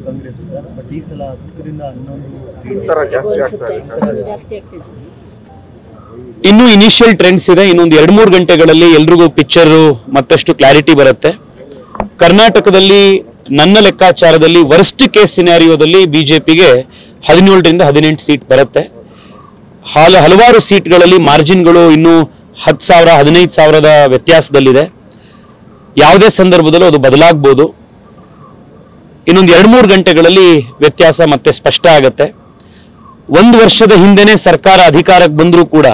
Congress sir, but ಈ ಸಲ 10 ಜಾಸ್ತಿ ಆಗ್ತಿದೆ. ಇನ್ನು ಇನಿಷಿಯಲ್ ಟ್ರೆಂಡ್ಸ್ ಇದೆ. ಇನ್ನೊಂದು 2-3 ಗಂಟೆಗಳಲ್ಲಿ ಎಲ್ರಿಗೂ ಪಿಕ್ಚರ್ ಮತ್ತಷ್ಟು ಕ್ಲಾರಿಟಿ ಬರುತ್ತೆ. ಕರ್ನಾಟಕದಲ್ಲಿ ನನ್ನ ಲೆಕ್ಕಾಚಾರದಲ್ಲಿ ವರ್ಸ್ಟ್ ಕೇಸ್ ಸಿನಾರಿಯೋದಲ್ಲಿ ಬಿಜೆಪಿಗೆ 17ರಿಂದ 18 ಸೀಟ್ ಬರುತ್ತೆ. ಹಲವಾರು ಸೀಟ್ಗಳಲ್ಲಿ ಮಾರ್ಜಿನ್ಗಳು ಇನ್ನೂ 10,000 15,000ದ ವ್ಯತ್ಯಾಸದಲ್ಲಿದೆ. ಯಾವುದೇ ಸಂದರ್ಭದಲ್ಲೂ ಅದು ಬದಲಾಗಬಹುದು. ಇನ್ನೊಂದು 2-3 ಗಂಟೆಗಳಲ್ಲಿ ವ್ಯತ್ಯಾಸ ಮತ್ತೆ ಸ್ಪಷ್ಟ ಆಗುತ್ತೆ. 1 ವರ್ಷದ ಹಿಂದೆನೇ ಸರ್ಕಾರ ಅಧಿಕಾರಕ್ಕೆ ಬಂದರೂ ಕೂಡ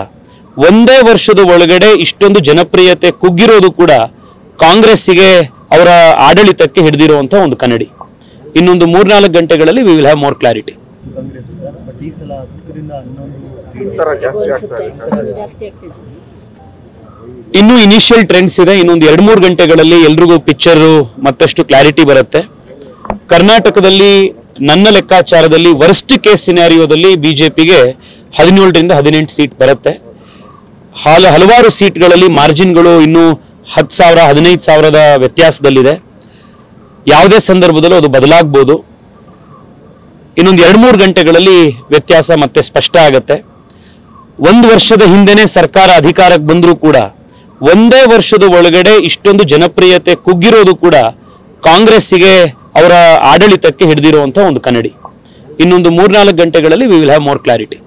ಒಂದೇ ವರ್ಷದ ಒಳಗಡೆ ಇಷ್ಟೊಂದು ಜನಪ್ರಿಯತೆ ಕುಗ್ಗಿರೋದು ಕೂಡ ಕಾಂಗ್ರೆಸ್ಸಿಗೆ ಅವರ ಆಡಳಿತಕ್ಕೆ ಹಿಡಿದಿರುವಂತಹ ಒಂದು ಕನ್ನಡಿ. ಇನ್ನೊಂದು 3-4 ಗಂಟೆಗಳಲ್ಲಿ we will have more clarity. Congress sir, but ಈ ಸಲ 10 ಜಾಸ್ತಿ ಆಗ್ತಿದೆ. ಇನ್ನು ಇನಿಷಿಯಲ್ ಟ್ರೆಂಡ್ಸ್ ಇದೆ. ಇನ್ನೊಂದು 2-3 ಗಂಟೆಗಳಲ್ಲಿ ಎಲ್ರಿಗೂ ಪಿಕ್ಚರ್ ಮತ್ತಷ್ಟು ಕ್ಲಾರಿಟಿ ಬರುತ್ತೆ. ಕರ್ನಾಟಕದಲ್ಲಿ ನನ್ನ ಲೆಕ್ಕಾಚಾರದಲ್ಲಿ ವರ್ಸ್ಟ್ ಕೇಸ್ ಸಿನಾರಿಯೋದಲ್ಲಿ ಬಿಜೆಪಿಗೆ 17ರಿಂದ 18 ಸೀಟ್ ಬರುತ್ತೆ. ಹಲವಾರು ಸೀಟ್ಗಳಲ್ಲಿ ಮಾರ್ಜಿನ್ಗಳು ಇನ್ನೂ 10,000 15,000ದ ವ್ಯತ್ಯಾಸದಲ್ಲಿದೆ. ಯಾವುದೇ ಸಂದರ್ಭದಲ್ಲೂ ಅದು ಬದಲಾಗಬಹುದು. ಇನ್ನೊಂದು 2-3 ಗಂಟೆಗಳಲ್ಲಿ ವ್ಯತ್ಯಾಸ ಮತ್ತೆ ಸ್ಪಷ್ಟ ಆಗುತ್ತೆ. 1 ವರ್ಷದ ಹಿಂದೆನೇ ಸರ್ಕಾರ ಅಧಿಕಾರಕ್ಕೆ ಬಂದರೂ ಕೂಡ ಒಂದೇ ವರ್ಷದ ಒಳಗಡೆ ಇಷ್ಟೊಂದು ಜನಪ್ರಿಯತೆ ಕುಗ್ಗಿರೋದು ಕೂಡ ಕಾಂಗ್ರೆಸ್ಸಿಗೆ ಅವರ ಆಡಳಿತಕ್ಕೆ ಹಿಡಿದಿರುವಂತಹ ಒಂದು ಕನ್ನಡಿ. ಇನ್ನೊಂದು 3-4 ಗಂಟೆಗಳಲ್ಲಿ we will have more clarity.